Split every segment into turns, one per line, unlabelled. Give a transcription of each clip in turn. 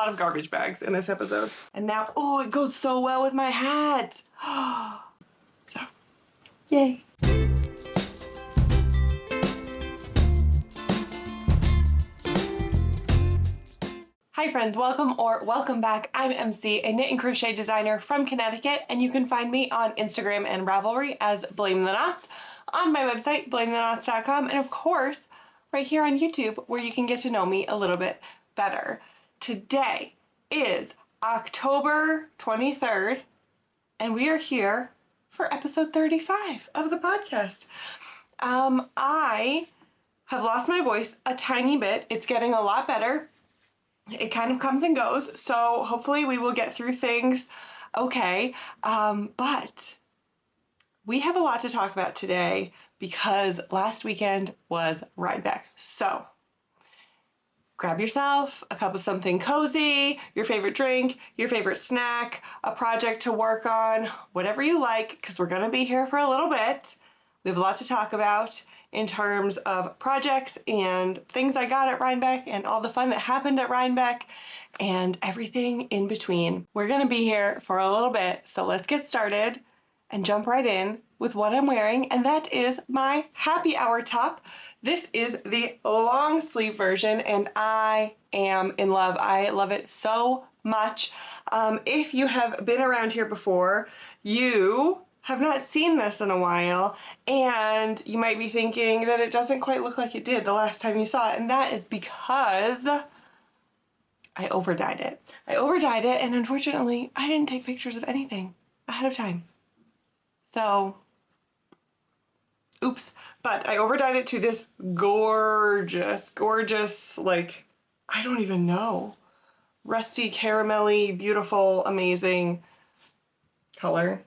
lot of garbage bags in this episode. And now, oh, it goes so well with my hat. So, yay. Hi friends, welcome back. I'm MC, a knit and crochet designer from Connecticut, and you can find me on Instagram and Ravelry as Blame the Knots, on my website, blametheknots.com, and of course, right here on YouTube, where you can get to know me a little bit better. Today is October 23rd, and we are here for episode 35 of the podcast. I have lost my voice a tiny bit. It's getting a lot better. It kind of comes and goes, so hopefully we will get through things okay. But we have a lot to talk about today because last weekend was Rhinebeck. So grab yourself a cup of something cozy, your favorite drink, your favorite snack, a project to work on, whatever you like, because we're gonna be here for a little bit. We have a lot to talk about in terms of projects and things I got at Rhinebeck and all the fun that happened at Rhinebeck and everything in between. We're gonna be here for a little bit, so let's get started and jump right in with what I'm wearing, and that is my happy hour top. This is the long sleeve version and I am in love. I love it so much. If you have been around here before, you have not seen this in a while, and you might be thinking that it doesn't quite look like it did the last time you saw it, and that is because I overdyed it. And unfortunately, I didn't take pictures of anything ahead of time. So, oops. But I overdyed it to this gorgeous, like, I don't even know, rusty, caramelly, beautiful, amazing color.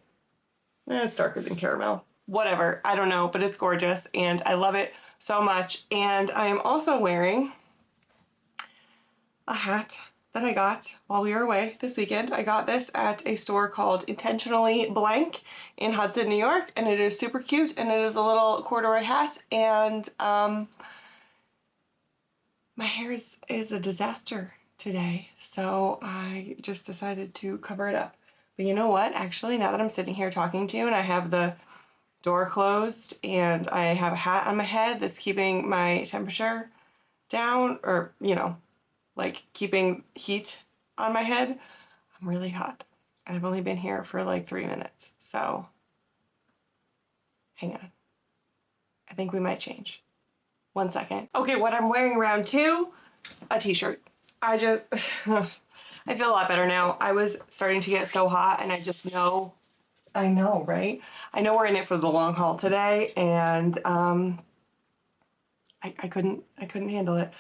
It's darker than caramel. Whatever, I don't know, but it's gorgeous and I love it so much. And I am also wearing a hat that I got while we were away this weekend. I got this at a store called Intentionally Blank in Hudson, New York, and it is super cute, and it is a little corduroy hat, and my hair is a disaster today, so I just decided to cover it up. But you know what? Actually, now that I'm sitting here talking to you and I have the door closed and I have a hat on my head that's keeping my temperature down, or, you know, like keeping heat on my head, I'm really hot. And I've only been here for like 3 minutes. So hang on. I think we might change. 1 second. Okay, what I'm wearing round two, a t-shirt. I feel a lot better now. I was starting to get so hot and I just know, I know, right? I know we're in it for the long haul today, and I couldn't handle it.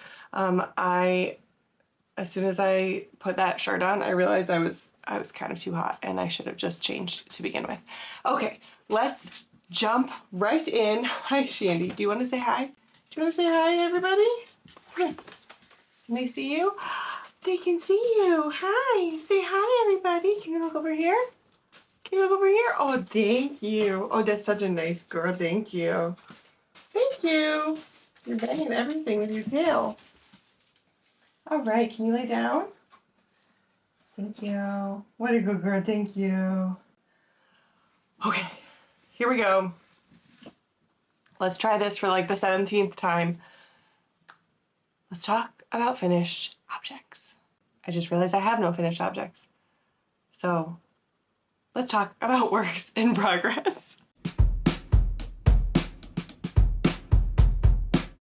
As soon as I put that shirt on, I realized I was kind of too hot and I should have just changed to begin with. Okay, let's jump right in. Hi, Shandy. Do you want to say hi? Do you want to say hi, everybody? Can they see you? They can see you. Hi. Say hi, everybody. Can you look over here? Can you look over here? Oh, thank you. Oh, that's such a nice girl. Thank you. Thank you. You're banging everything with your tail. All right. Can you lay down? Thank you. What a good girl. Thank you. Okay. Here we go. Let's try this for like the 17th time. Let's talk about finished objects. I just realized I have no finished objects. So let's talk about works in progress.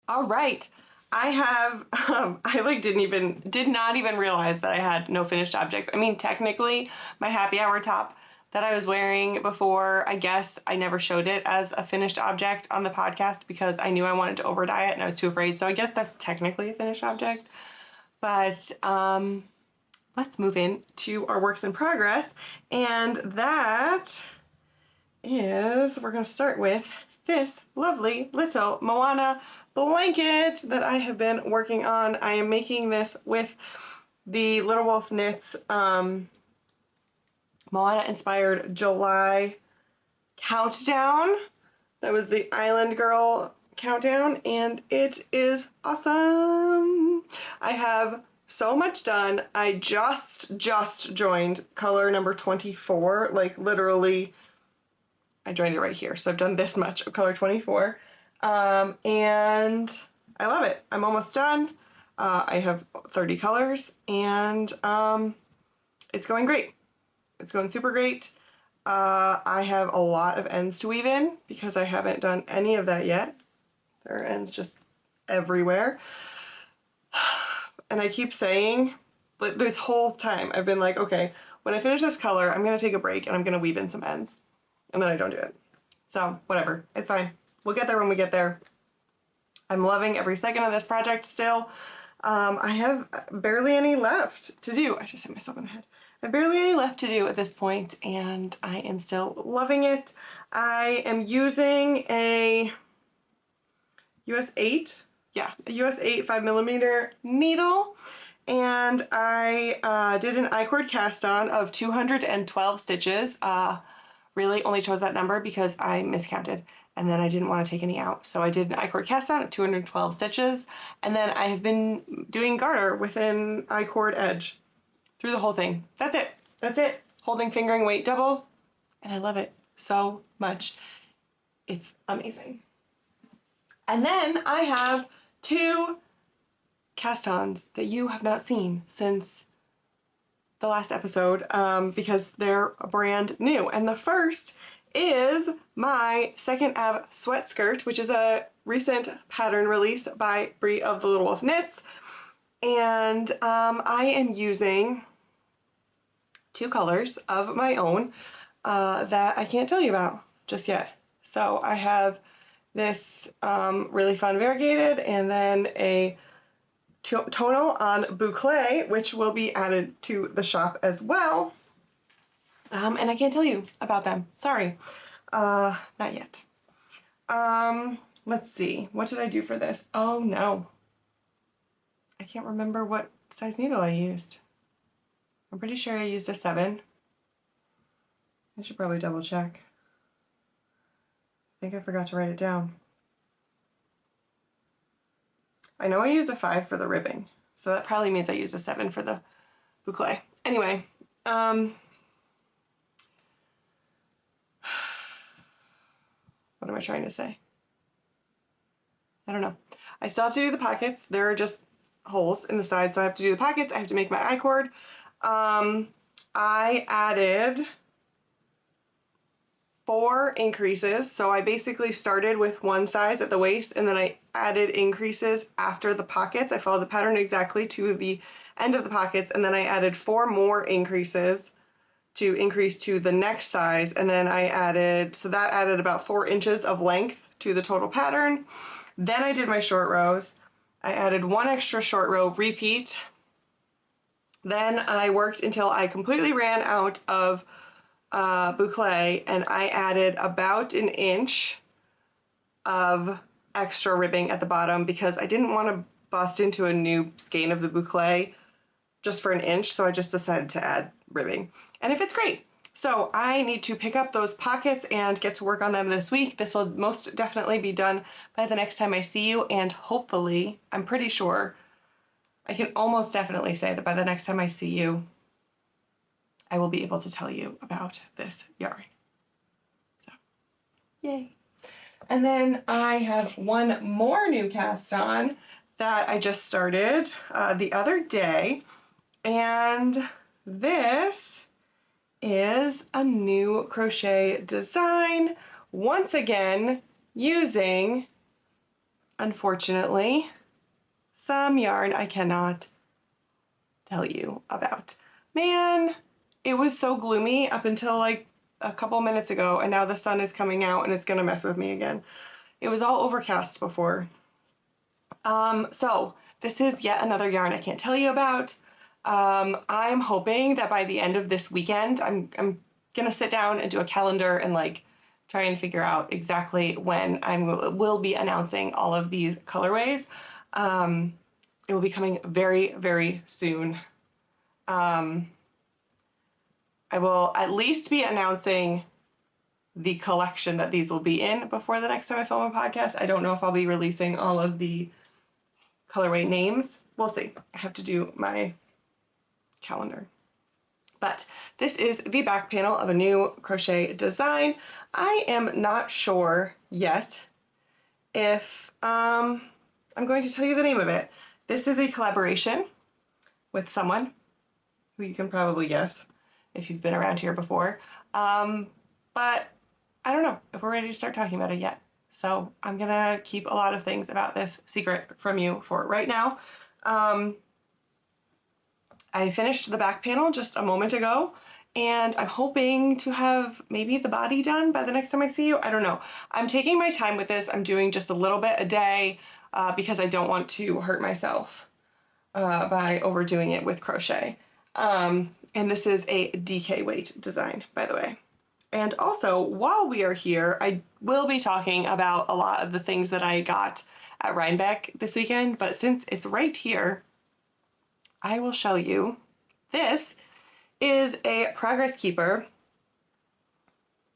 All right. I have, I did not even realize that I had no finished objects. I mean, technically my happy hour top that I was wearing before, I guess I never showed it as a finished object on the podcast because I knew I wanted to overdye it and I was too afraid. So I guess that's technically a finished object. But let's move in to our works in progress. And that is, we're going to start with this lovely little Moana blanket that I have been working on. I am making this with the Little Wolf Knits Moana inspired July countdown. That was the Island Girl countdown and it is awesome. I have so much done. I just joined color number 24, like literally I joined it right here. So I've done this much of color 24. And I love it. I'm almost done. I have 30 colors and it's going great. It's going super great. I have a lot of ends to weave in because I haven't done any of that yet. There are ends just everywhere. And I keep saying, like, this whole time I've been like, okay, when I finish this color, I'm going to take a break and I'm going to weave in some ends. And then I don't do it. So whatever, it's fine. We'll get there when we get there. I'm loving every second of this project still. I have barely any left to do. I just hit myself in the head. I have barely any left to do at this point, and I am still loving it. I am using a US 8. Yeah, a US 8 5mm needle. And I did an I-cord cast on of 212 stitches. Really only chose that number because I miscounted and then I didn't want to take any out. So I did an I-cord cast on of 212 stitches, and then I have been doing garter with an I-cord edge through the whole thing. That's it. That's it. Holding fingering weight double, and I love it so much. It's amazing. And then I have 2 cast-ons that you have not seen since the last episode because they're brand new. And the first is my second Ave Sweatskirt, which is a recent pattern release by Brie of the Little Wolf Knits. And I am using 2 colors of my own that I can't tell you about just yet. So I have this really fun variegated and then a tonal on boucle, which will be added to the shop as well. And I can't tell you about them. Sorry. Not yet. Let's see. What did I do for this? Oh no. I can't remember what size needle I used. I'm pretty sure I used a 7. I should probably double check. I think I forgot to write it down. I know I used a 5 for the ribbing, so that probably means I used a 7 for the boucle. Anyway, what am I trying to say? I don't know. I still have to do the pockets. There are just holes in the side, so I have to do the pockets. I have to make my I-cord. I added 4 increases. So I basically started with one size at the waist and then I added increases after the pockets. I followed the pattern exactly to the end of the pockets, and then I added 4 more increases to increase to the next size, and then I added, so that added about 4 inches of length to the total pattern. Then I did my short rows. I added 1 extra short row repeat. Then I worked until I completely ran out of boucle, and I added about 1 inch of extra ribbing at the bottom because I didn't want to bust into a new skein of the boucle just for 1 inch, so I just decided to add ribbing. And it fits great. So I need to pick up those pockets and get to work on them this week. This will most definitely be done by the next time I see you, and hopefully, I'm pretty sure, I can almost definitely say that by the next time I see you, I will be able to tell you about this yarn. So, yay. And then I have 1 more new cast on that I just started the other day, and this is a new crochet design, once again using, unfortunately, some yarn I cannot tell you about. Man, it was so gloomy up until like a couple minutes ago, and now the sun is coming out and it's gonna mess with me again. It was all overcast before. So this is yet another yarn I can't tell you about. I'm hoping that by the end of this weekend, I'm gonna sit down and do a calendar and like try and figure out exactly when I will be announcing all of these colorways. It will be coming very, very soon. I will at least be announcing the collection that these will be in before the next time I film a podcast. I don't know if I'll be releasing all of the colorway names we'll see. I have to do my calendar. But this is the back panel of a new crochet design. I am not sure yet if I'm going to tell you the name of it. This is a collaboration with someone who you can probably guess if you've been around here before. But I don't know if we're ready to start talking about it yet. So I'm gonna keep a lot of things about this secret from you for right now. I finished the back panel just a moment ago, and I'm hoping to have maybe the body done by the next time I see you. I don't know. I'm taking my time with this. I'm doing just a little bit a day because I don't want to hurt myself by overdoing it with crochet. And this is a DK weight design, by the way. And also, while we are here, I will be talking about a lot of the things that I got at Rhinebeck this weekend, but since it's right here, I will show you. This is a progress keeper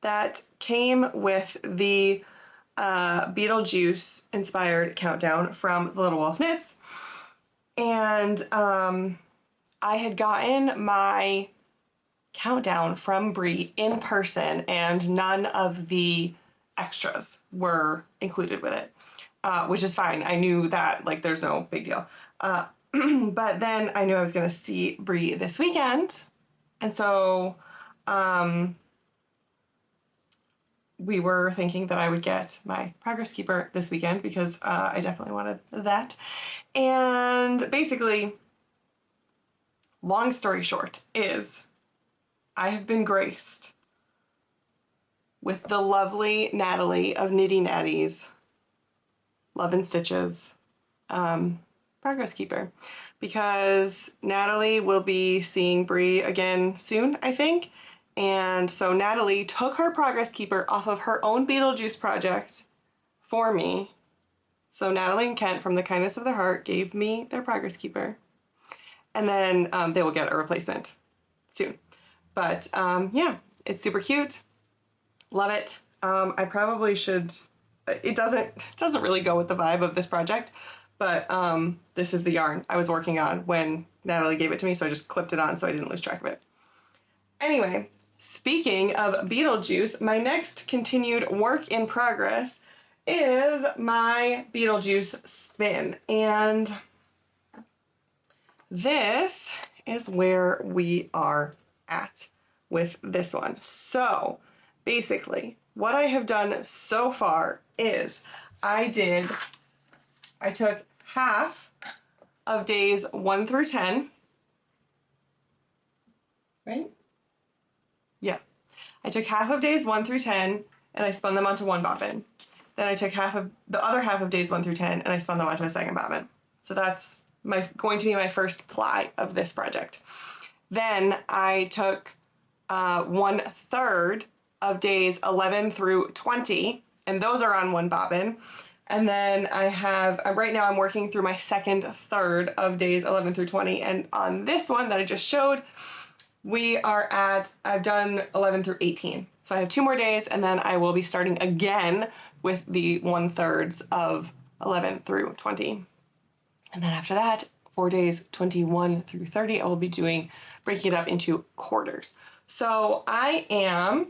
that came with the Beetlejuice inspired countdown from the Little Wolf Knits. And I had gotten my countdown from Brie in person, and none of the extras were included with it, which is fine. I knew that, like, there's no big deal. But then I knew I was going to see Brie this weekend, and so we were thinking that I would get my progress keeper this weekend because I definitely wanted that. And basically, long story short is I have been graced with the lovely Natalie of Knitty Natties Love and Stitches progress keeper, because Natalie will be seeing Brie again soon, I think. And so Natalie took her progress keeper off of her own Beetlejuice project for me. So Natalie and Kent, from the kindness of their heart, gave me their progress keeper. And then they will get a replacement soon. But yeah, it's super cute. Love it. I probably should, it doesn't really go with the vibe of this project, but this is the yarn I was working on when Natalie gave it to me, so I just clipped it on so I didn't lose track of it. Anyway, speaking of Beetlejuice, my next continued work in progress is my Beetlejuice spin. And this is where we are at with this one. So basically, what I have done so far is I took half of days 1 through 10, right? Yeah. I took half of days 1 through 10 and I spun them onto one bobbin. Then I took the other half of days 1 through 10 and I spun them onto a second bobbin. So that's going to be my first ply of this project. Then I took 1/3 of days 11 through 20, and those are on one bobbin. And then I have, right now I'm working through my second third of days 11 through 20. And on this one that I just showed, I've done 11 through 18. So I have 2 more days, and then I will be starting again with the 1/3 of 11 through 20. And then after that, 4 days 21 through 30, I will be breaking it up into quarters. So I am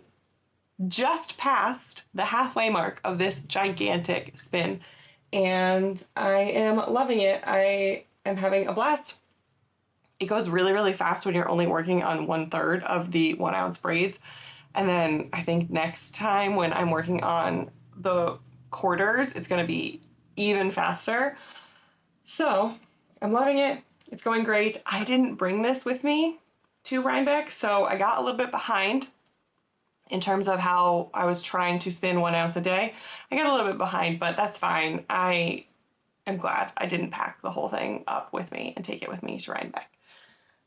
just past the halfway mark of this gigantic spin, and I am loving it. I am having a blast. It goes really, really fast when you're only working on 1/3 of the 1 ounce braids. And then I think next time when I'm working on the quarters, it's going to be even faster. So I'm loving it. It's going great. I didn't bring this with me to Rhinebeck, so I got a little bit behind in terms of how I was trying to spin 1 ounce a day. I got a little bit behind, but that's fine. I am glad I didn't pack the whole thing up with me and take it with me to Rhinebeck.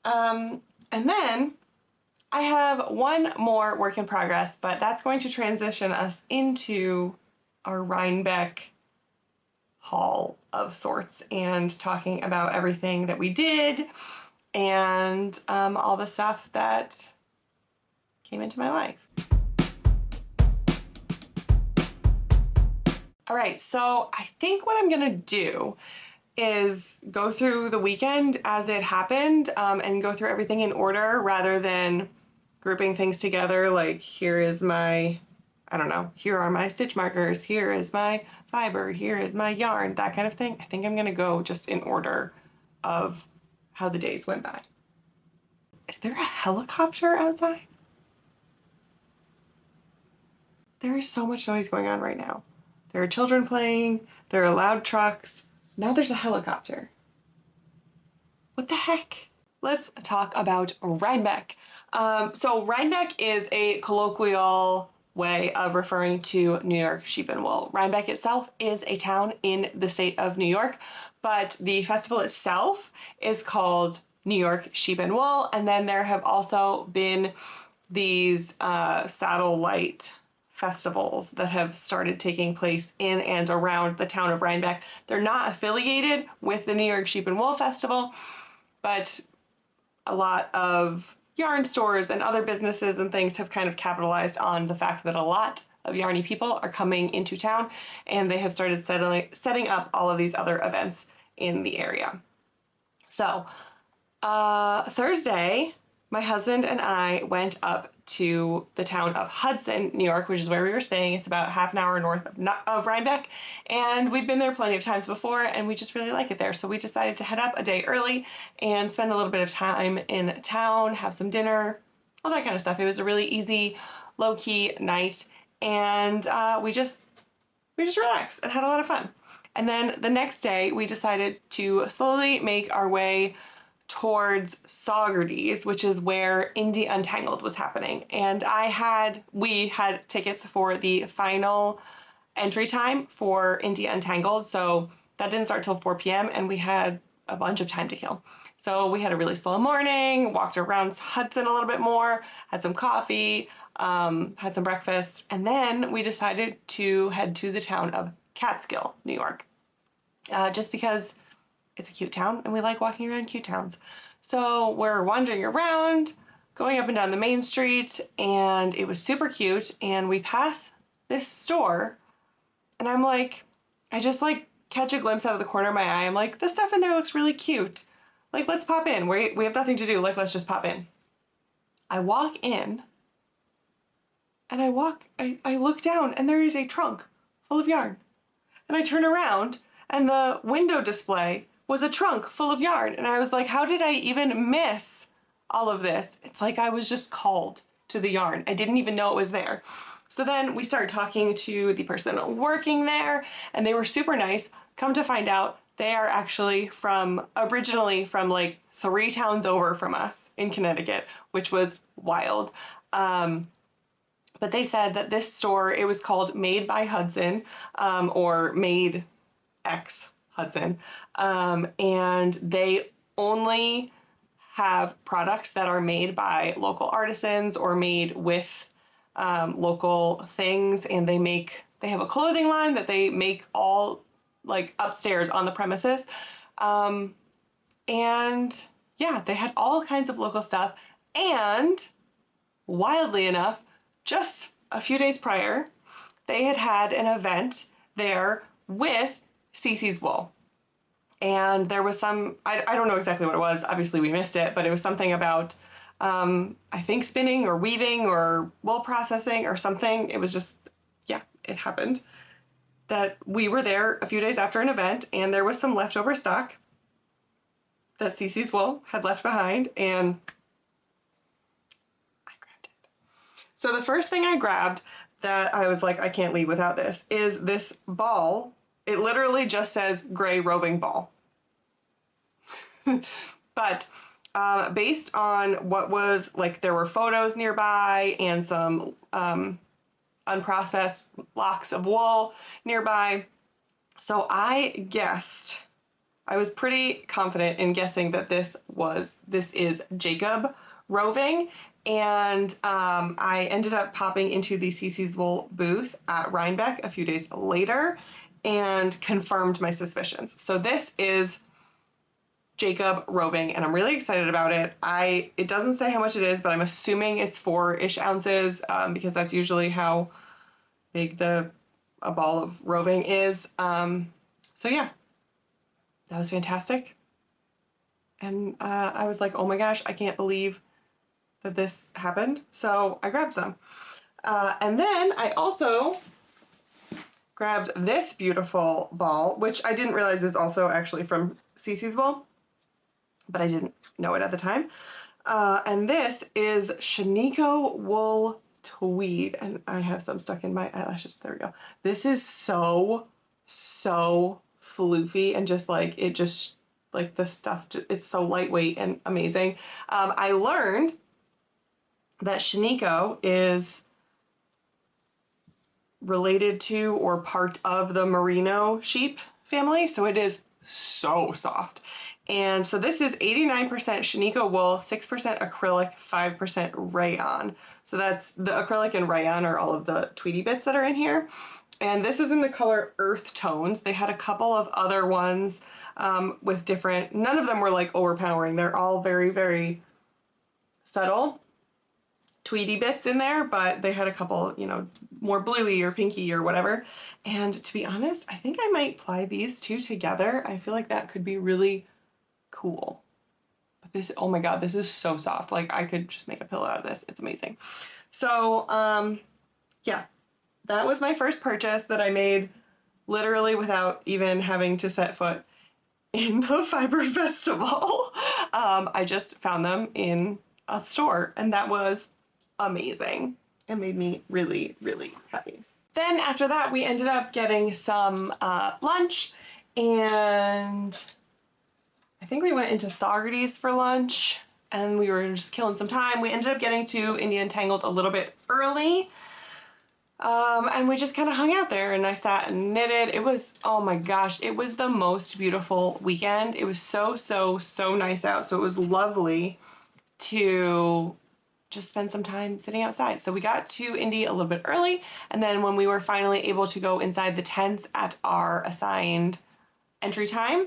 And then I have one more work in progress, but that's going to transition us into our Rhinebeck haul of sorts and talking about everything that we did and all the stuff that came into my life. All right, so I think what I'm gonna do is go through the weekend as it happened, and go through everything in order rather than grouping things together. Like, here is my, I don't know, here are my stitch markers, here is my fiber, here is my yarn, that kind of thing. I think I'm gonna go just in order of how the days went by. Is there a helicopter outside? There is so much noise going on right now. There are children playing, there are loud trucks. Now there's a helicopter. What the heck? Let's talk about Rhinebeck. So Rhinebeck is a colloquial way of referring to New York sheep and wool. Rhinebeck itself is a town in the state of New York, but the festival itself is called New York Sheep and Wool. And then there have also been these satellite festivals that have started taking place in and around the town of Rhinebeck. They're not affiliated with the New York Sheep and Wool Festival, but a lot of yarn stores and other businesses and things have kind of capitalized on the fact that a lot of yarny people are coming into town, and they have started setting up all of these other events in the area. So Thursday, my husband and I went up to the town of Hudson, New York, which is where we were staying. It's about half an hour north of Rhinebeck, and we've been there plenty of times before, and we just really like it there. So we decided to head up a day early and spend a little bit of time in town, have some dinner, all that kind of stuff. It was a really easy, low-key night, and we just relaxed and had a lot of fun. And then the next day, we decided to slowly make our way towards Saugerties, which is where Indie Untangled was happening. And we had tickets for the final entry time for Indie Untangled, so that didn't start till 4 p.m. and we had a bunch of time to kill. So we had a really slow morning, walked around Hudson a little bit more, had some coffee, had some breakfast, and then we decided to head to the town of Catskill, New York, just because it's a cute town and we like walking around cute towns. So we're wandering around, going up and down the main street, and it was super cute. And we pass this store, and I'm like, I just like catch a glimpse out of the corner of my eye. I'm like, this stuff in there looks really cute. Like, let's pop in. We have nothing to do. Like, let's just pop in. I walk in, and I look down, and there is a trunk full of yarn. And I turn around, and the window display was a trunk full of yarn. And I was like, how did I even miss all of this? It's like I was just called to the yarn. I didn't even know it was there. So then we started talking to the person working there, and they were super nice. Come to find out, they are actually originally from like 3 towns over from us in Connecticut, which was wild. But they said that this store, it was called Made by Hudson, or Made X Hudson, and they only have products that are made by local artisans or made with local things, and they have a clothing line that they make all like upstairs on the premises, and yeah, they had all kinds of local stuff. And wildly enough, just a few days prior, they had an event there with Cece's Wool. And there was some, I don't know exactly what it was, obviously we missed it, but it was something about, I think spinning or weaving or wool processing or something. It was just, yeah, it happened that we were there a few days after an event, and there was some leftover stock that Cece's Wool had left behind, and I grabbed it. So the first thing I grabbed that I was like, I can't leave without this, is this ball. It literally just says gray roving ball. But based on what was, like, there were photos nearby and some unprocessed locks of wool nearby. So I was pretty confident in guessing that this is Jacob roving. And I ended up popping into the Cece's Wool booth at Rhinebeck a few days later and confirmed my suspicions. So this is Jacob roving, and I'm really excited about it. It doesn't say how much it is, but I'm assuming it's 4-ish ounces, because that's usually how big a ball of roving is. So yeah, that was fantastic. And I was like, oh my gosh, I can't believe that this happened. So I grabbed some. And then I also grabbed this beautiful ball, which I didn't realize is also actually from Cece's ball, but I didn't know it at the time. And this is Shiniko wool tweed, and I have some stuck in my eyelashes. There we go. This is so floofy, and just like, it just, like the stuff, it's so lightweight and amazing. I learned that Shiniko is related to or part of the merino sheep family, so it is so soft. And so this is 89% Shiniko wool, 6% acrylic, 5% rayon. So that's the acrylic and rayon are all of the tweedy bits that are in here. And this is in the color Earth Tones. They had a couple of other ones with different, none of them were like overpowering. They're all very, very subtle tweedy bits in there, but they had a couple, you know, more bluey or pinky or whatever. And to be honest, I think I might ply these two together. I feel like that could be really cool. But this, oh my God, this is so soft. Like, I could just make a pillow out of this. It's amazing. So, yeah, that was my first purchase that I made literally without even having to set foot in a fiber festival. I just found them in a store, and that was amazing. It made me really, really happy. Then after that, we ended up getting some lunch, and I think we went into Saugerties for lunch, and we were just killing some time. We ended up getting to India Untangled a little bit early, and we just kind of hung out there, and I sat and knitted. It was, oh my gosh, it was the most beautiful weekend. It was so nice out, so it was lovely to just spend some time sitting outside. So we got to Indy a little bit early, and then when we were finally able to go inside the tents at our assigned entry time,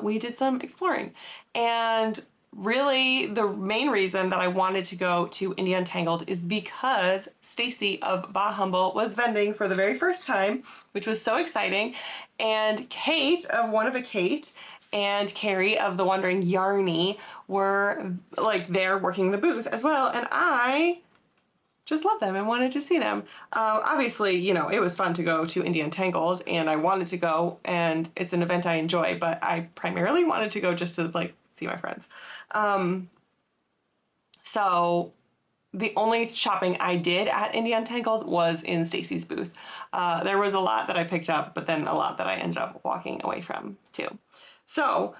we did some exploring. And really the main reason that I wanted to go to India Untangled is because Stacy of Bah Humble was vending for the very first time, which was so exciting, and Kate of One of a Kate and Carrie of The Wandering Yarny were like there working the booth as well, and I just love them and wanted to see them. Obviously, you know, it was fun to go to India Untangled, and I wanted to go, and it's an event I enjoy, but I primarily wanted to go just to like see my friends. So the only shopping I did at India Untangled was in Stacy's booth. There was a lot that I picked up, but then a lot that I ended up walking away from too. So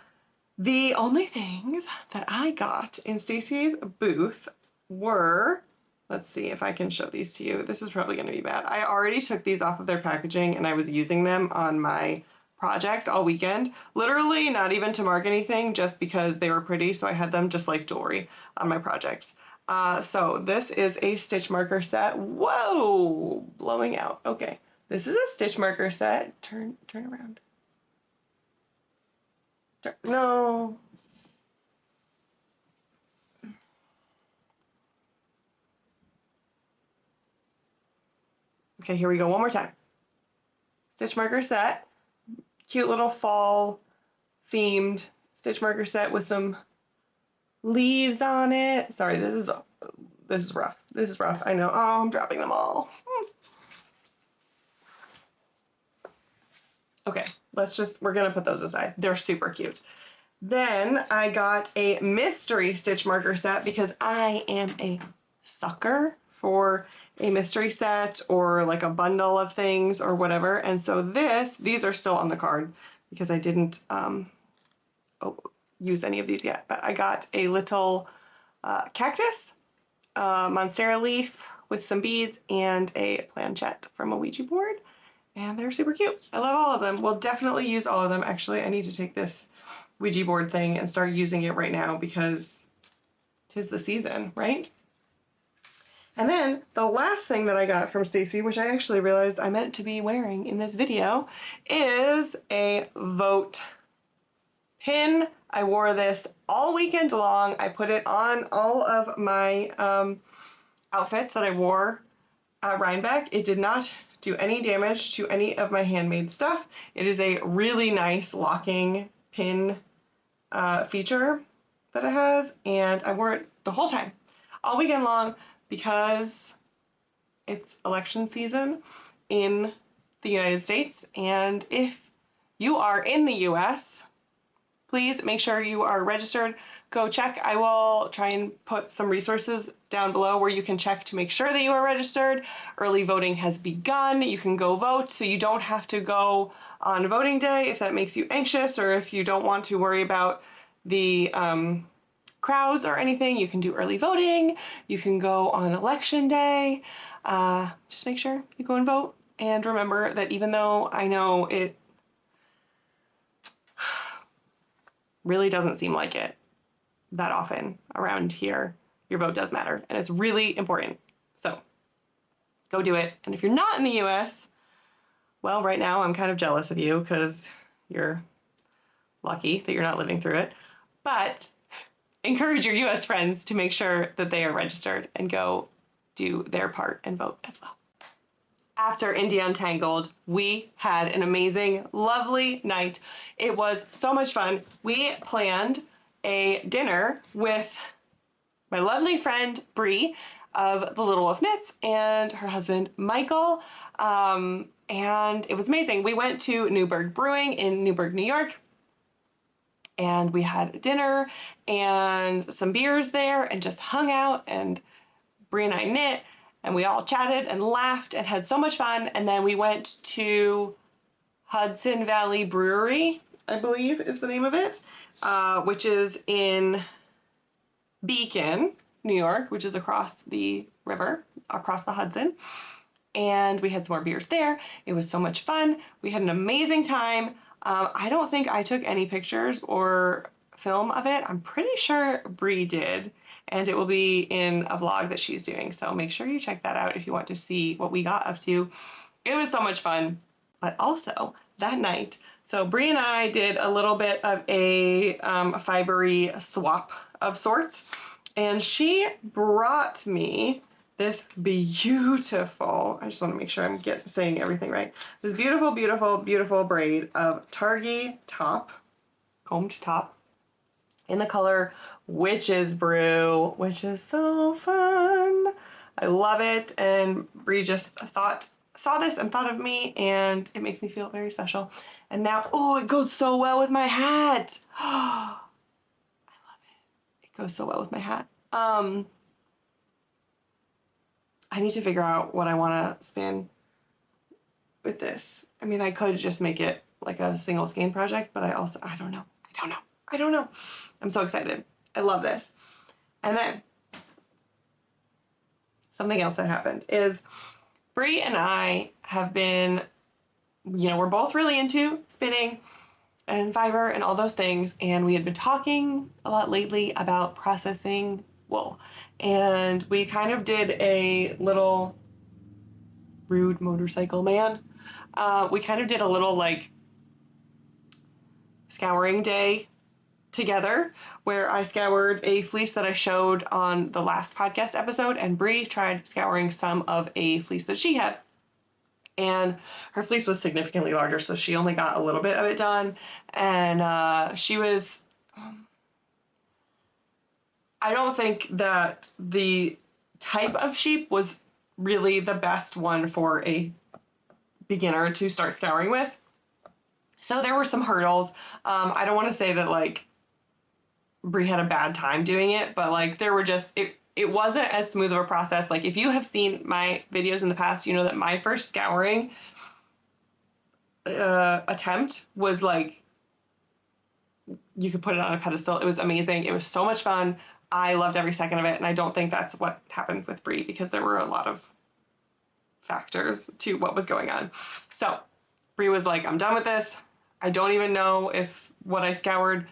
the only things that I got in Stacy's booth were, let's see if I can show these to you. This is probably going to be bad. I already took these off of their packaging, and I was using them on my project all weekend. Literally not even to mark anything, just because they were pretty, so I had them just like jewelry on my projects. So this is a stitch marker set. Whoa, blowing out. Okay, this is a stitch marker set. Turn around. No. Okay, here we go. One more time. Stitch marker set. Cute little fall themed stitch marker set with some leaves on it. Sorry, this is rough. This is rough. I know. Oh, I'm dropping them all. Okay, we're gonna put those aside. They're super cute. Then I got a mystery stitch marker set because I am a sucker for a mystery set or like a bundle of things or whatever. And so these are still on the card because I didn't use any of these yet, but I got a little cactus, monstera leaf with some beads, and a planchette from a Ouija board. And they're super cute. I love all of them. We'll definitely use all of them. Actually, I need to take this Ouija board thing and start using it right now because 'tis the season, right? And then the last thing that I got from Stacy, which I actually realized I meant to be wearing in this video, is a vote pin. I wore this all weekend long. I put it on all of my outfits that I wore at Rhinebeck. It did not do any damage to any of my handmade stuff. It is a really nice locking pin feature that it has, and I wore it the whole time, all weekend long, because it's election season in the United States, and if you are in the US, please make sure you are registered. Go check. I will try and put some resources down below where you can check to make sure that you are registered. Early voting has begun. You can go vote, so you don't have to go on voting day if that makes you anxious, or if you don't want to worry about the crowds or anything. You can do early voting. You can go on election day. Just make sure you go and vote. And remember that even though I know it really doesn't seem like it that often around here, your vote does matter, and it's really important. So go do it. And if you're not in the US, well, right now I'm kind of jealous of you because you're lucky that you're not living through it. But encourage your US friends to make sure that they are registered and go do their part and vote as well. After Indie Untangled, we had an amazing, lovely night. It was so much fun. We planned a dinner with my lovely friend Bree of The Little Wolf Knits and her husband Michael, and it was amazing. We went to Newburgh Brewing in Newburgh, New York, and we had dinner and some beers there and just hung out, and Bree and I knit, and we all chatted and laughed and had so much fun. And then we went to Hudson Valley Brewery, I believe is the name of it, which is in Beacon, New York, which is across the river, across the Hudson. And we had some more beers there. It was so much fun. We had an amazing time. I don't think I took any pictures or film of it. I'm pretty sure Bree did, and it will be in a vlog that she's doing. So make sure you check that out if you want to see what we got up to. It was so much fun. But also that night, so Bree and I did a little bit of a fibery swap of sorts, and she brought me this beautiful, I just want to make sure I'm saying everything right, this beautiful, beautiful, beautiful braid of Targhee top, combed top, in the color Witch's Brew, which is so fun. I love it, and Bree just saw this and thought of me, and it makes me feel very special. And now, oh, it goes so well with my hat. I love it. It goes so well with my hat. I need to figure out what I want to spin with this. I mean, I could just make it like a single skein project, but I don't know. I'm so excited. I love this. And then something else that happened is Bree and I have been, we're both really into spinning and fiber and all those things, and we had been talking a lot lately about processing wool, and we kind of did a little rude motorcycle man. We kind of did a little like scouring day together where I scoured a fleece that I showed on the last podcast episode, and Bree tried scouring some of a fleece that she had. And her fleece was significantly larger, so she only got a little bit of it done. And she was... I don't think that the type of sheep was really the best one for a beginner to start scouring with. So there were some hurdles. I don't want to say that like Bree had a bad time doing it, but like there were just, it wasn't as smooth of a process. Like if you have seen my videos in the past, you know that my first scouring attempt was like, you could put it on a pedestal. It was amazing. It was so much fun. I loved every second of it, and I don't think that's what happened with Bree because there were a lot of factors to what was going on. So Bree was like, I'm done with this. I don't even know if what I scoured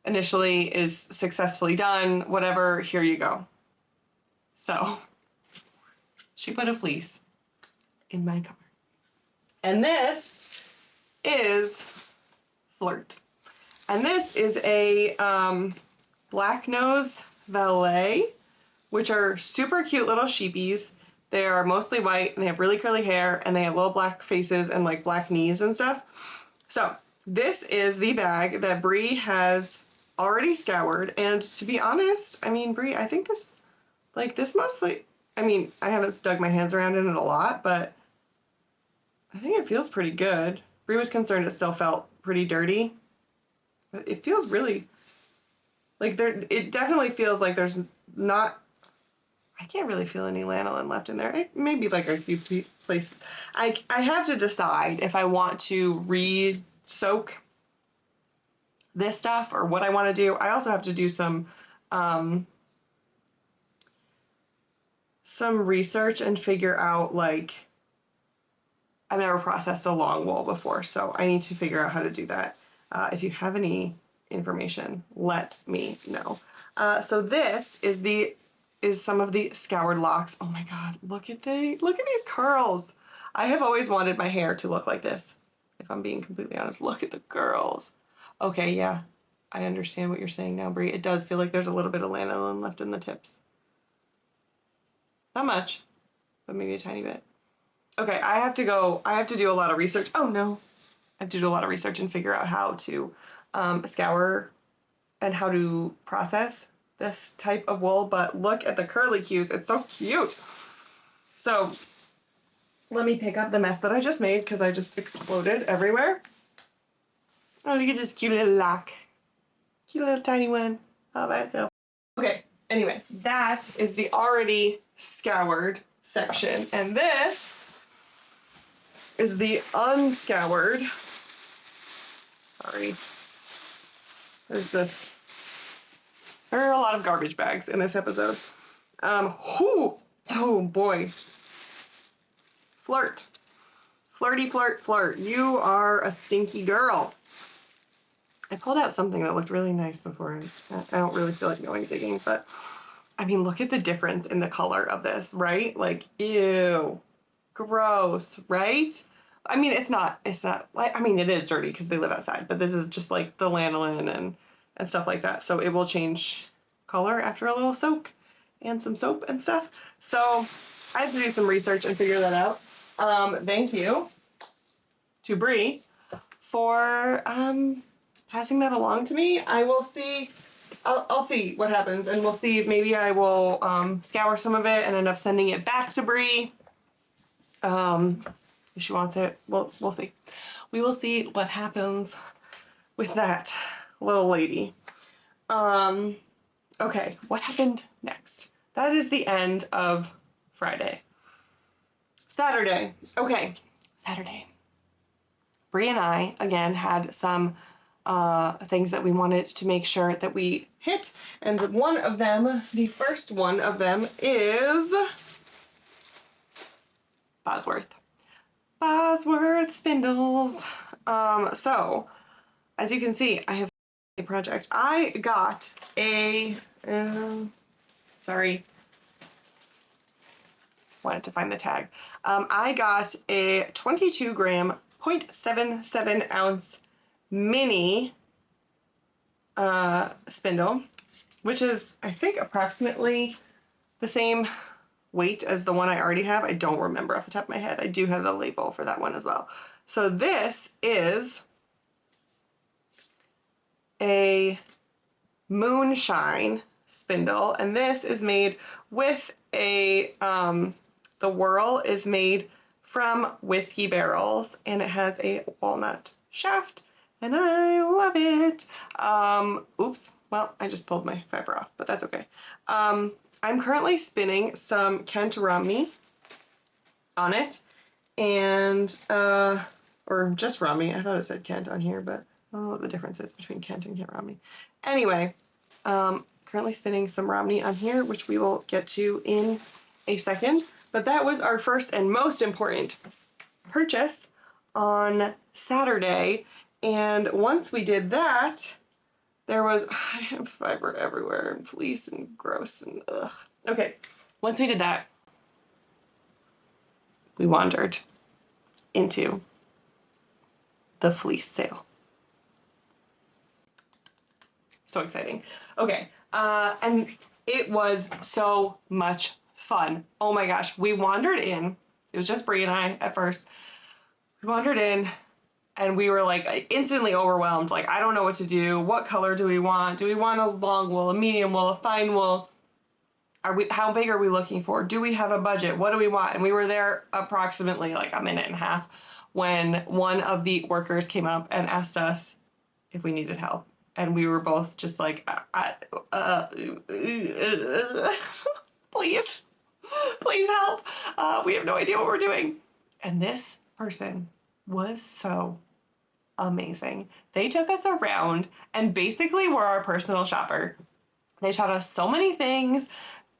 initially is successfully done. Whatever, here you go. So she put a fleece in my car. And this is Flirt. And this is a black nose valet, which are super cute little sheepies. They are mostly white and they have really curly hair and they have little black faces and like black knees and stuff. So this is the bag that Brie has already scoured, and to be honest, I mean, Brie, I think this, like this mostly, I mean, I haven't dug my hands around in it a lot, but I think it feels pretty good. Brie was concerned it still felt pretty dirty, but it feels really, like it definitely feels like there's not, I can't really feel any lanolin left in there. Maybe like a few places. I have to decide if I want to re-soak this stuff or what I want to do. I also have to do some research and figure out, like, I've never processed a long wool before, so I need to figure out how to do that. If you have any information, let me know. So this is some of the scoured locks. Oh my god, look at these curls. I have always wanted my hair to look like this, if I'm being completely honest. Look at the curls. Okay, yeah, I understand what you're saying now, Brie. It does feel like there's a little bit of lanolin left in the tips. Not much, but maybe a tiny bit. Okay, I have to do a lot of research. Oh no. I have to do a lot of research and figure out how to scour and how to process this type of wool, but look at the curly cues. It's so cute. So let me pick up the mess that I just made because I just exploded everywhere. Oh, look at this cute little lock. Cute little tiny one all by itself. Okay, anyway, that is the already scoured section, and this is the unscoured. Sorry. There are a lot of garbage bags in this episode. Oh boy. Flirt. Flirty flirt flirt. You are a stinky girl. I pulled out something that looked really nice before. I don't really feel like going digging, but I mean, look at the difference in the color of this, right? Like, ew. Gross, right? I mean, it's not like, I mean, it is dirty because they live outside, but this is just like the lanolin and stuff like that. So it will change color after a little soak and some soap and stuff. So I have to do some research and figure that out. Thank you to Brie for passing that along to me. I will see. I'll see what happens, and we'll see. Maybe I will scour some of it and end up sending it back to Brie. If she wants it, we'll see. We will see what happens with that little lady. Okay, what happened next? That is the end of Friday. Saturday. Okay, Saturday. Brie and I, again, had some things that we wanted to make sure that we hit, and one of them, the first one of them, is Bosworth spindles. So as you can see, I have a project. I got a sorry, wanted to find the tag. I got a 22 gram 0.77 ounce mini spindle, which is, I think, approximately the same weight as the one I already have. I don't remember off the top of my head. I do have the label for that one as well. So this is a moonshine spindle, and this is made with a, the whirl is made from whiskey barrels, and it has a walnut shaft, and I love it. Oops, well, I just pulled my fiber off, but that's okay. I'm currently spinning some Kent Romney on it, and, or just Romney. I thought it said Kent on here, but I don't know what the difference is between Kent and Kent Romney. Anyway, currently spinning some Romney on here, which we will get to in a second. But that was our first and most important purchase on Saturday. And once we did that, there was, I have fiber everywhere and fleece and gross and ugh. Okay, once we did that, we wandered into the fleece sale. So exciting. Okay, and it was so much fun. Oh my gosh, we wandered in. It was just Brie and I at first. We wandered in and we were like instantly overwhelmed. Like, I don't know what to do. What color do we want? Do we want a long wool, a medium wool, a fine wool? How big are we looking for? Do we have a budget? What do we want? And we were there approximately like a minute and a half when one of the workers came up and asked us if we needed help. And we were both just like, please, please help. We have no idea what we're doing. And this person was so amazing. They took us around and basically were our personal shopper. They taught us so many things.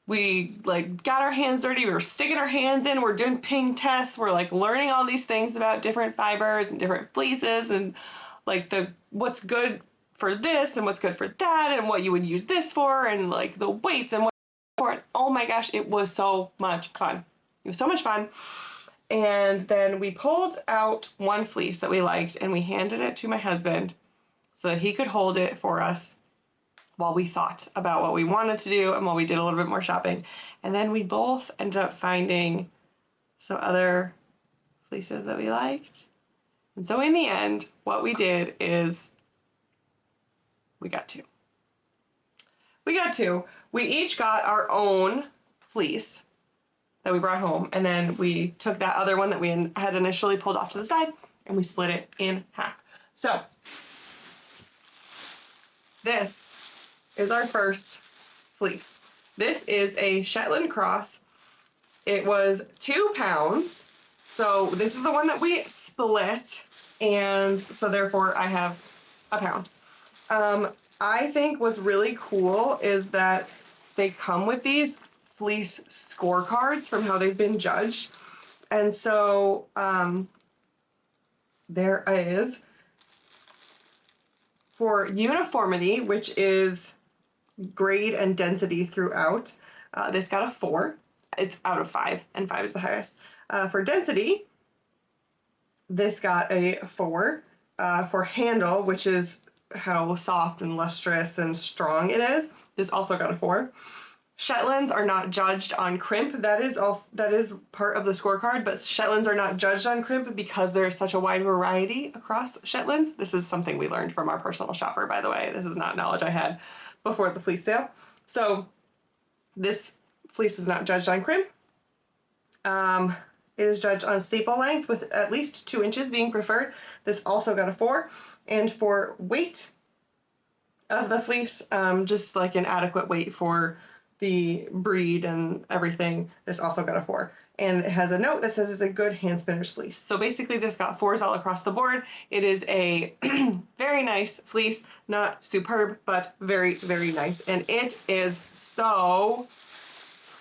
We like got our hands dirty. We were sticking our hands in. We're doing ping tests. We're like learning all these things about different fibers and different fleeces and like what's good for this and what's good for that and what you would use this for and like the weights and what for it. Oh my gosh, it was so much fun. It was so much fun. And then we pulled out one fleece that we liked and we handed it to my husband so that he could hold it for us while we thought about what we wanted to do and while we did a little bit more shopping. And then we both ended up finding some other fleeces that we liked. And so in the end, what we did is we got two. We each got our own fleece that we brought home. And then we took that other one that we had initially pulled off to the side and we split it in half. So this is our first fleece. This is a Shetland cross. It was 2 pounds. So this is the one that we split. And so therefore I have a pound. I think what's really cool is that they come with these fleece scorecards from how they've been judged. And so there is for uniformity, which is grade and density throughout. This got a 4. It's out of 5, and 5 is the highest. For density, this got a 4. For handle, which is how soft and lustrous and strong it is, this also got a 4. Shetlands are not judged on crimp. That is part of the scorecard, but Shetlands are not judged on crimp because there is such a wide variety across Shetlands. This is something we learned from our personal shopper, by the way. This is not knowledge I had before the fleece sale. So this fleece is not judged on crimp. It is judged on staple length with at least 2 inches being preferred. This also got a 4. And for weight of the fleece, just like an adequate weight for the breed and everything, this also got a 4. And it has a note that says it's a good hand spinner's fleece. So basically this got 4s all across the board. It is a very nice fleece, not superb, but very, very nice. And it is so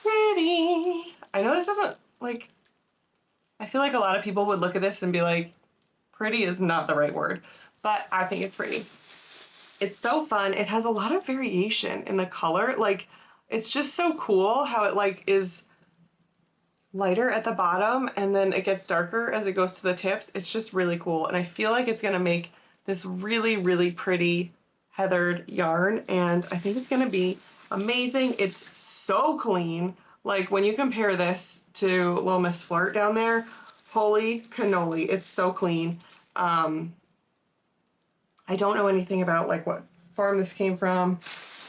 pretty. I know this doesn't like, I feel like a lot of people would look at this and be like, pretty is not the right word, but I think it's pretty. It's so fun. It has a lot of variation in the color. Like, it's just so cool how it like is lighter at the bottom and then it gets darker as it goes to the tips. It's just really cool. And I feel like it's gonna make this really, really pretty heathered yarn. And I think it's gonna be amazing. It's so clean. Like when you compare this to Little Miss Flirt down there, holy cannoli, it's so clean. I don't know anything about like what farm this came from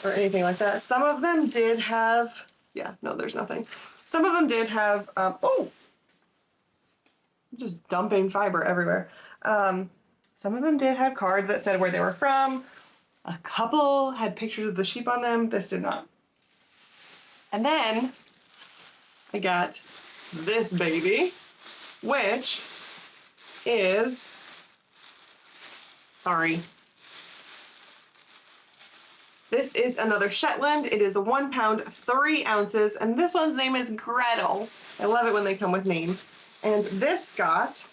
or anything like that. Some of them did have, yeah, no, there's nothing. Some of them did have, oh, I'm just dumping fiber everywhere. Some of them did have cards that said where they were from. A couple had pictures of the sheep on them. This did not. And then I got this baby, which is, sorry. This is another Shetland. It is a 1 pound, 3 ounces, and this one's name is Gretel. I love it when they come with names. And this got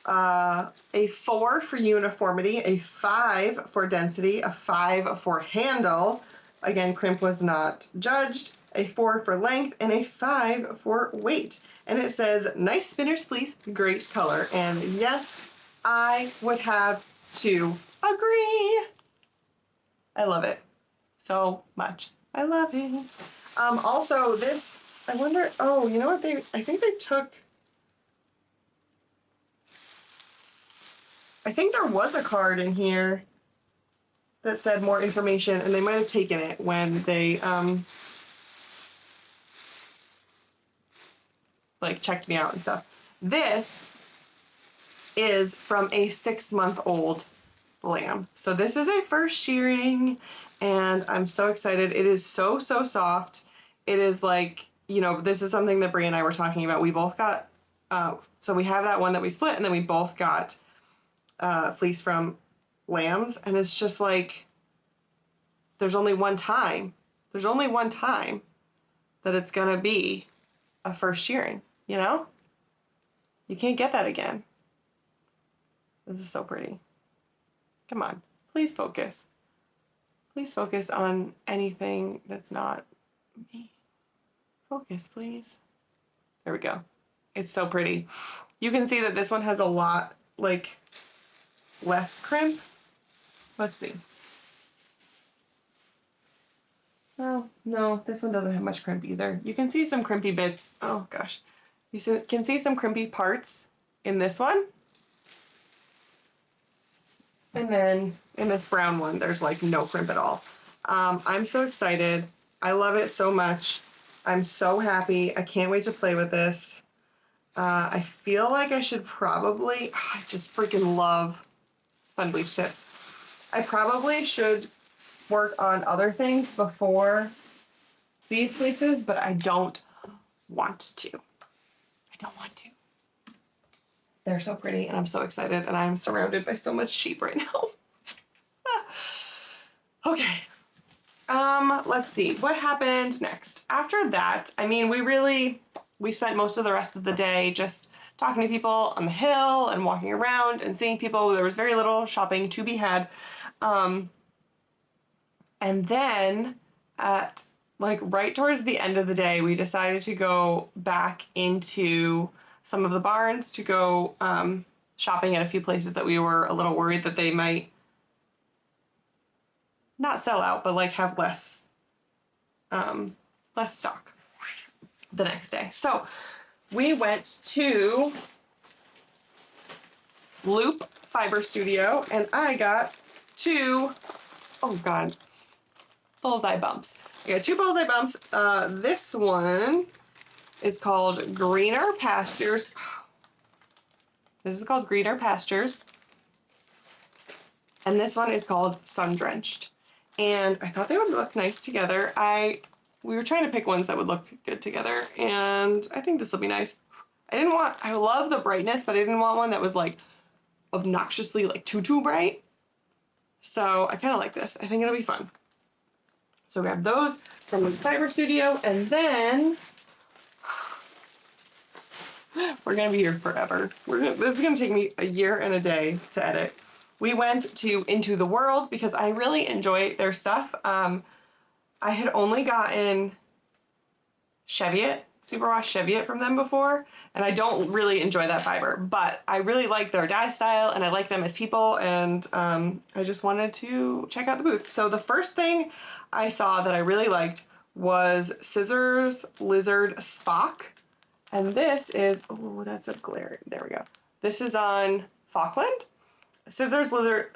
a 4 for uniformity, a 5 for density, a 5 for handle. Again, crimp was not judged. A 4 for length, and a 5 for weight. And it says, nice spinner's fleece, great color. And yes, I would have to agree. I love it so much. I love it. Also, this I wonder, oh, you know what I think they took, I think there was a card in here that said more information, and they might have taken it when they, like checked me out and stuff. This is from a 6-month-old lamb. So this is a first shearing, and I'm so excited. It is so, so soft. It is like, you know, this is something that Brie and I were talking about. We both got, so we have that one that we split, and then we both got fleece from lambs, and it's just like, there's only one time that it's gonna be a first shearing, you know? You can't get that again. This is so pretty. Come on, please focus. Please focus on anything that's not me. Focus, please. There we go. It's so pretty. You can see that this one has a lot, like, less crimp. Let's see. Oh, no, this one doesn't have much crimp either. You can see some crimpy bits. Oh, gosh. You can see some crimpy parts in this one. And then in this brown one, there's like no crimp at all. I'm so excited. I love it so much. I'm so happy. I can't wait to play with this. I feel like I should probably, I just freaking love sun bleach tips. I probably should work on other things before these fleeces, but I don't want to. I don't want to. They're so pretty, and I'm so excited, and I'm surrounded by so much sheep right now. Okay. Let's see. What happened next? After that, I mean, we spent most of the rest of the day just talking to people on the hill and walking around and seeing people. There was very little shopping to be had. And then at like right towards the end of the day, we decided to go back into some of the barns to go shopping at a few places that we were a little worried that they might not sell out, but like have less stock the next day. So we went to Loop Fiber Studio, and I got two, oh God, bullseye bumps. I got two bullseye bumps. This one is called Greener Pastures. This is called Greener Pastures. And this one is called Sun Drenched. And I thought they would look nice together. We were trying to pick ones that would look good together, and I think this will be nice. I love the brightness, but I didn't want one that was like obnoxiously like too bright. So I kind of like this. I think it'll be fun. So grab those from the Fiber Studio, and then we're gonna be here forever. This is gonna take me a year and a day to edit. We went to Into the World because I really enjoy their stuff. I had only gotten Cheviot, superwash Cheviot from them before, and I don't really enjoy that fiber, but I really like their dye style and I like them as people, and I just wanted to check out the booth. So the first thing I saw that I really liked was Scissors Lizard Spock, and this is, oh, that's a glare, there we go. This is on Falkland. Scissors Lizard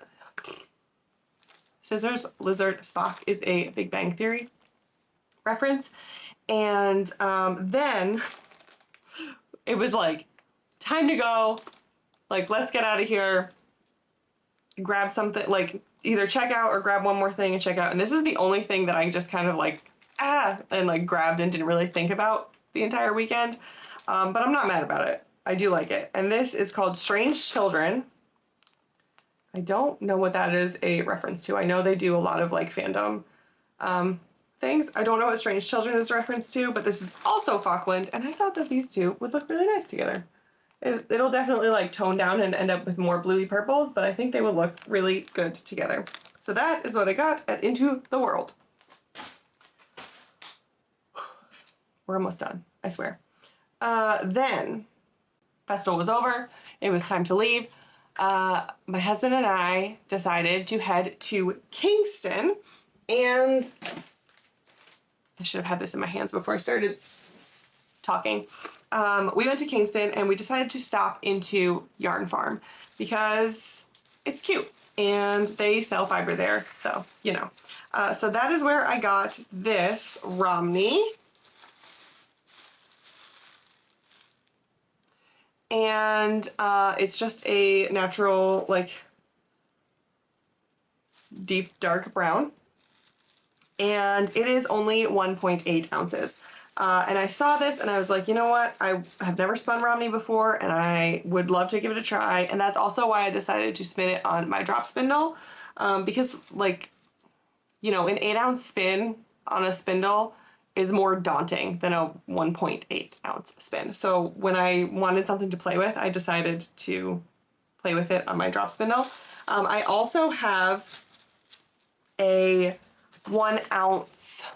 Spock is a Big Bang Theory reference. And then it was like, time to go. Like, let's get out of here. Grab something, like either check out or grab one more thing and check out. And this is the only thing that I just kind of like, and like grabbed and didn't really think about the entire weekend. But I'm not mad about it. I do like it. And this is called Strange Children. I don't know what that is a reference to. I know they do a lot of like fandom things. I don't know what Strange Children is a reference to, but this is also Falkland, and I thought that these two would look really nice together. It'll definitely like tone down and end up with more bluey purples, but I think they would look really good together. So that is what I got at Into the World. We're almost done, I swear. Then festival was over. It was time to leave. My husband and I decided to head to Kingston, and I should have had this in my hands before I started. talking, we went to Kingston and we decided to stop into Yarn Farm because it's cute and they sell fiber there, so you know. So that is where I got this Romney. And it's just a natural, like, deep dark brown. And it is only 1.8 ounces. And I saw this and I was like, you know what? I have never spun Romney before and I would love to give it a try. And that's also why I decided to spin it on my drop spindle. Because, like, you know, an 8-ounce spin on a spindle is more daunting than a 1.8 ounce spin. So when I wanted something to play with, I decided to play with it on my drop spindle. I also have a 1 ounce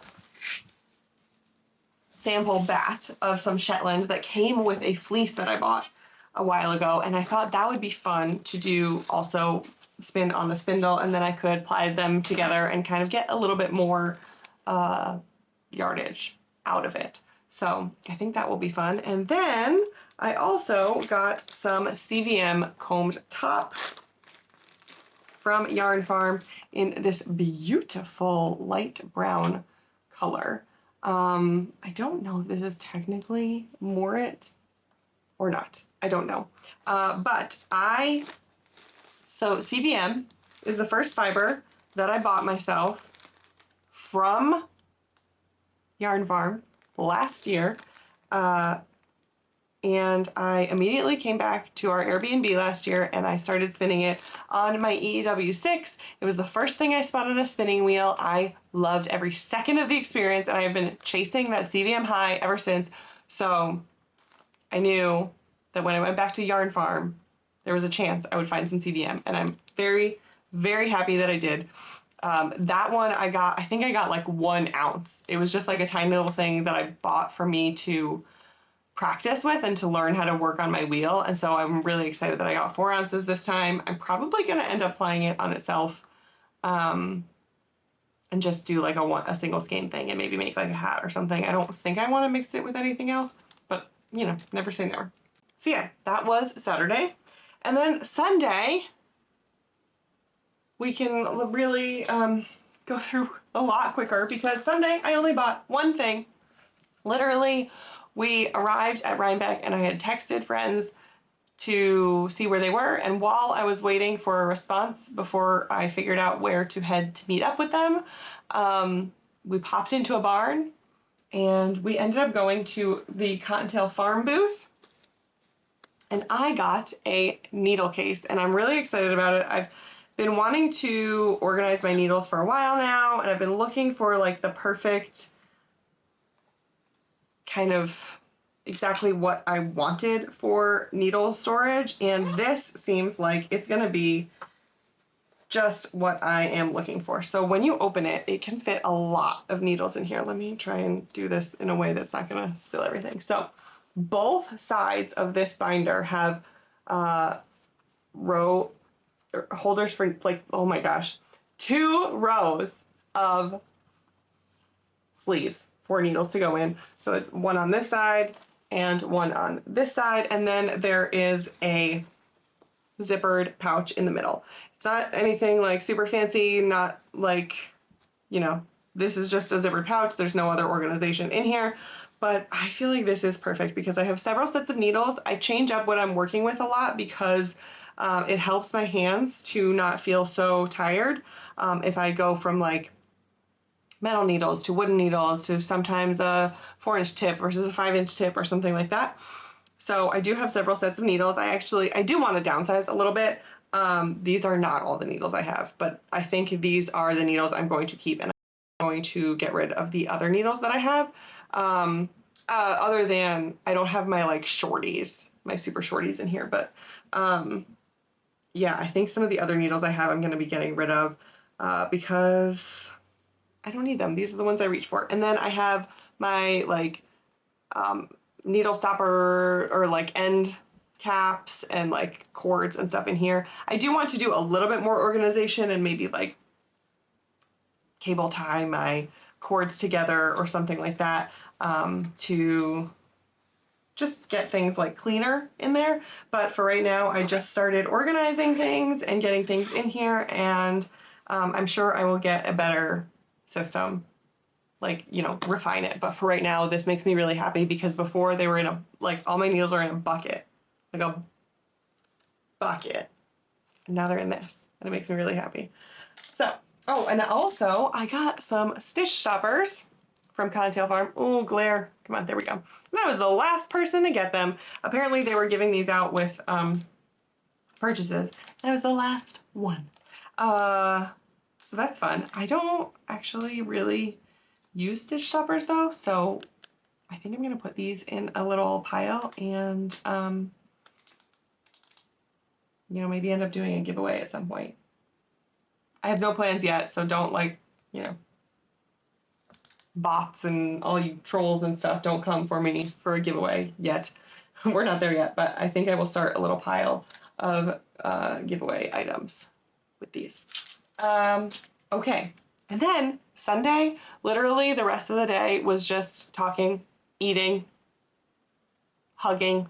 sample bat of some Shetland that came with a fleece that I bought a while ago, and I thought that would be fun to do also spin on the spindle, and then I could ply them together and kind of get a little bit more yardage out of it. So I think that will be fun. And then I also got some CVM combed top from Yarn Farm in this beautiful light brown color. I don't know if this is technically Morit or not. I don't know. So CVM is the first fiber that I bought myself from Yarn Farm last year. And I immediately came back to our Airbnb last year and I started spinning it on my EEW6. It was the first thing I spun on a spinning wheel. I loved every second of the experience and I have been chasing that CVM high ever since. So I knew that when I went back to Yarn Farm, there was a chance I would find some CVM, and I'm very, very happy that I did. That one I think I got like 1 ounce. It was just like a tiny little thing that I bought for me to practice with and to learn how to work on my wheel. And so I'm really excited that I got 4 ounces this time. I'm probably going to end up plying it on itself and just do like a single skein thing and maybe make like a hat or something. I don't think I want to mix it with anything else, but you know, never say never. So yeah, that was Saturday. And then Sunday, we can really go through a lot quicker because Sunday I only bought one thing. Literally, we arrived at Rhinebeck and I had texted friends to see where they were, and while I was waiting for a response before I figured out where to head to meet up with them, we popped into a barn and we ended up going to the Cottontail Farm booth. And I got a needle case and I'm really excited about it. I've been wanting to organize my needles for a while now, and I've been looking for like the perfect kind of exactly what I wanted for needle storage, and this seems like it's gonna be just what I am looking for. So when you open it, it can fit a lot of needles in here. Let me try and do this in a way that's not gonna spill everything. So both sides of this binder have row holders for like, oh my gosh, 2 rows of sleeves for needles to go in. So it's one on this side and one on this side, and then there is a zippered pouch in the middle. It's not anything like super fancy, not like, you know, this is just a zippered pouch. There's no other organization in here, but I feel like this is perfect because I have several sets of needles. I change up what I'm working with a lot because it helps my hands to not feel so tired. If I go from like metal needles to wooden needles to sometimes a 4-inch tip versus a 5-inch tip or something like that. So I do have several sets of needles. I do want to downsize a little bit. These are not all the needles I have, but I think these are the needles I'm going to keep, and I'm going to get rid of the other needles that I have. Other than I don't have my like shorties, my super shorties in here, but yeah, I think some of the other needles I have I'm going to be getting rid of because I don't need them. These are the ones I reach for. And then I have my like needle stopper or like end caps and like cords and stuff in here. I do want to do a little bit more organization and maybe like cable tie my cords together or something like that to just get things like cleaner in there. But for right now, I just started organizing things and getting things in here, and I'm sure I will get a better system, like, you know, refine it. But for right now, this makes me really happy because before they were in a, like, all my needles are in a bucket, like a bucket. And now they're in this, and it makes me really happy. So, oh, and also I got some stitch stoppers from Cottontail Farm. Oh, glare. Come on, there we go. And I was the last person to get them. Apparently they were giving these out with purchases. And I was the last one. So that's fun. I don't actually really use stitch stoppers though, so I think I'm gonna put these in a little pile and you know, maybe end up doing a giveaway at some point. I have no plans yet, so don't, like, you know, bots and all you trolls and stuff, don't come for me for a giveaway yet. We're not there yet, but I think I will start a little pile of giveaway items with these. Okay, and then Sunday, literally the rest of the day was just talking, eating, hugging,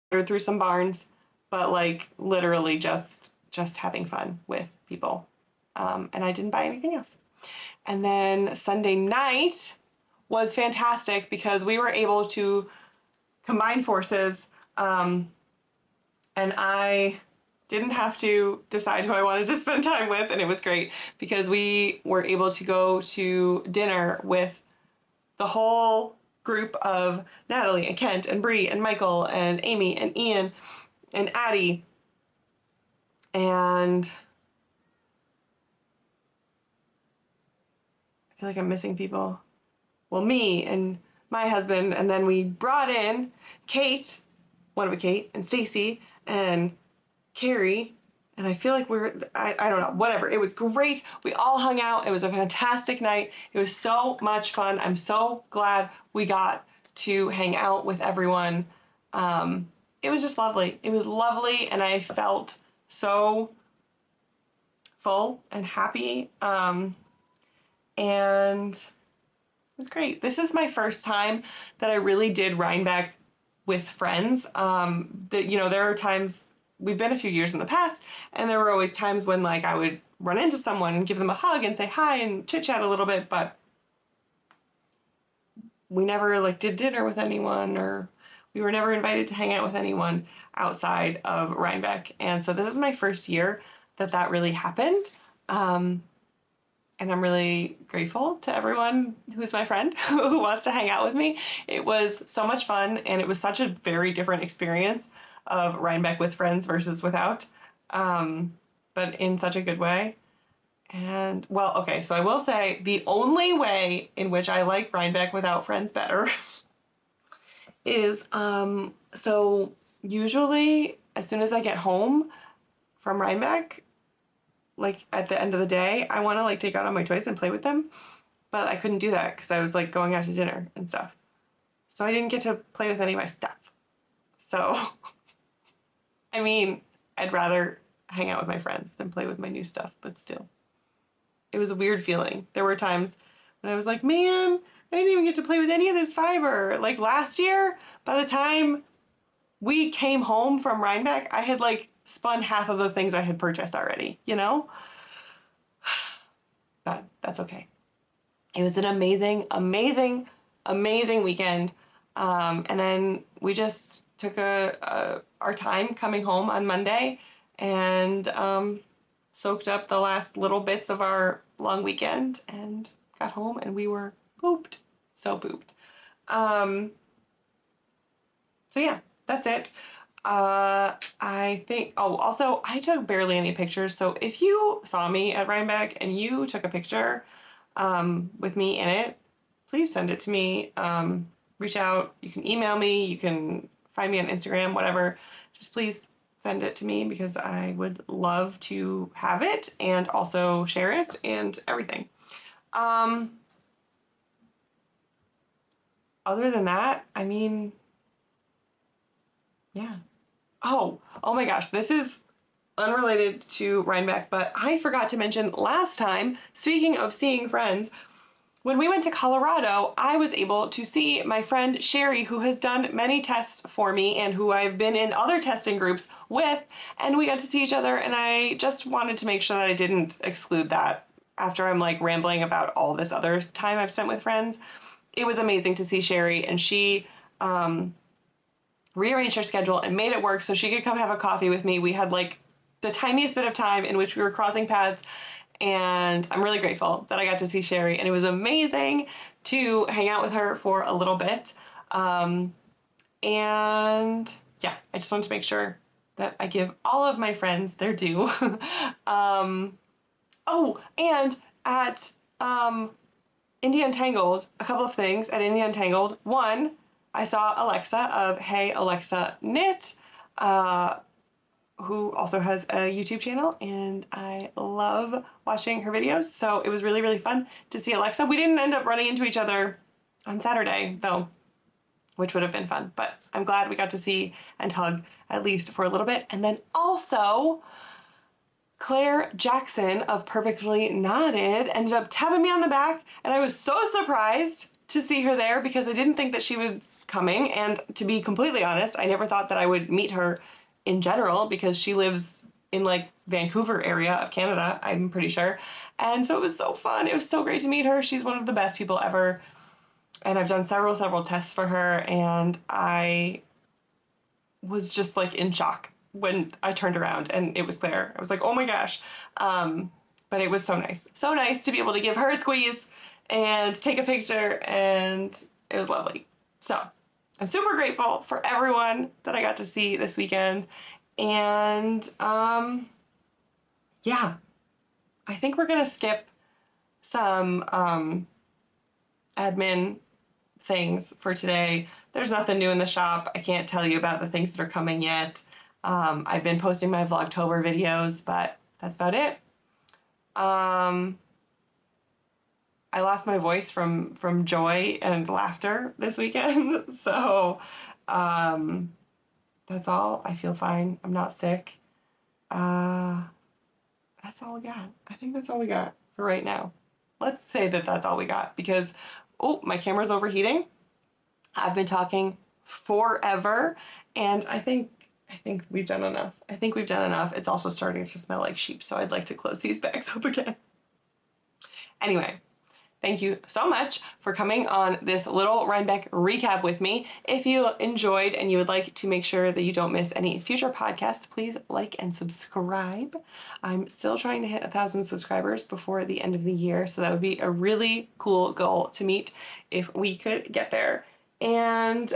through some barns, but like literally just having fun with people. And I didn't buy anything else. And then Sunday night was fantastic because we were able to combine forces, and I didn't have to decide who I wanted to spend time with, and it was great because we were able to go to dinner with the whole group of Natalie and Kent and Bree and Michael and Amy and Ian and Addie, and I feel like I'm missing people. Well, me and my husband, and then we brought in Kate, one of a Kate, and Stacy, and Carrie, and I feel like I don't know, whatever. It was great. We all hung out. It was a fantastic night. It was so much fun. I'm so glad we got to hang out with everyone. It was just lovely. It was lovely, and I felt so full and happy. And it was great. This is my first time that I really did Rhinebeck with friends. You know, there are times, we've been a few years in the past, and there were always times when like I would run into someone and give them a hug and say hi and chit chat a little bit, but we never like did dinner with anyone, or we were never invited to hang out with anyone outside of Rhinebeck. And so this is my first year that that really happened. And I'm really grateful to everyone who's my friend who wants to hang out with me. It was so much fun, and it was such a very different experience of Rhinebeck with friends versus without, but in such a good way. And, well, okay, so I will say the only way in which I like Rhinebeck without friends better is, so usually as soon as I get home from Rhinebeck, like at the end of the day, I want to like take out all my toys and play with them, but I couldn't do that because I was like going out to dinner and stuff. So I didn't get to play with any of my stuff. So, I mean, I'd rather hang out with my friends than play with my new stuff, but still. It was a weird feeling. There were times when I was like, man, I didn't even get to play with any of this fiber. Like last year, by the time we came home from Rhinebeck, I had like spun half of the things I had purchased already, you know? But that's okay. It was an amazing, amazing, amazing weekend. And then we just took our time coming home on Monday and soaked up the last little bits of our long weekend and got home, and we were pooped. So pooped. So yeah, that's it. I think, oh, also I took barely any pictures. So if you saw me at Rhinebeck and you took a picture, with me in it, please send it to me. Reach out. You can email me. You can find me on Instagram, whatever. Just please send it to me because I would love to have it and also share it and everything. Other than that, I mean, yeah. Oh my gosh, this is unrelated to Rhinebeck, but I forgot to mention last time, speaking of seeing friends, When we went to Colorado, I was able to see my friend Sherry, who has done many tests for me and who I've been in other testing groups with, and we got to see each other, and I just wanted to make sure that I didn't exclude that after I'm like rambling about all this other time I've spent with friends. It was amazing to see Sherry, and she rearranged her schedule and made it work so she could come have a coffee with me. We had like the tiniest bit of time in which we were crossing paths, and I'm really grateful that I got to see Sherry, and it was amazing to hang out with her for a little bit. And yeah, I just wanted to make sure that I give all of my friends their due. Oh, and at Indie Untangled, a couple of things at Indie Untangled. One, I saw Alexa of Hey Alexa Knit, who also has a YouTube channel, and I love watching her videos, so it was really, really fun to see Alexa. We didn't end up running into each other on Saturday, though, which would have been fun, but I'm glad we got to see and hug at least for a little bit. And then also, Claire Jackson of Perfectly Knotted ended up tapping me on the back, and I was so surprised to see her there because I didn't think that she was coming, and to be completely honest, I never thought that I would meet her in general because she lives in like Vancouver area of Canada, I'm pretty sure. And so it was so fun. It was so great to meet her. She's one of the best people ever. And I've done several tests for her, and I was just like in shock when I turned around and it was Claire. I was like, oh my gosh. But it was so nice. So nice to be able to give her a squeeze and take a picture, and it was lovely. So I'm super grateful for everyone that I got to see this weekend. And yeah, I think we're gonna skip some admin things for today. There's nothing new in the shop. I can't tell you about the things that are coming yet. I've been posting my Vlogtober videos, but that's about it. I lost my voice from joy and laughter this weekend, so that's all. I feel fine. I'm not sick. That's all we got. I think that's all we got for right now. Let's say that that's all we got because, oh, my camera's overheating. I've been talking forever, and I think we've done enough. I think we've done enough. It's also starting to smell like sheep, so I'd like to close these bags up again. Anyway, thank you so much for coming on this little Rhinebeck recap with me. If you enjoyed and you would like to make sure that you don't miss any future podcasts, please like and subscribe. I'm still trying to hit 1,000 subscribers before the end of the year, so that would be a really cool goal to meet if we could get there. And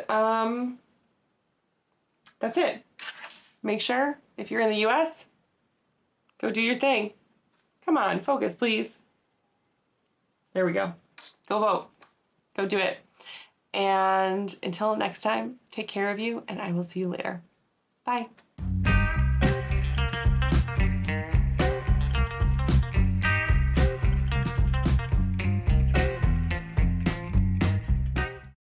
that's it. Make sure, if you're in the US, go do your thing. Come on, focus, please. There we go. Go vote. Go do it. And until next time, take care of you, and I will see you later. Bye.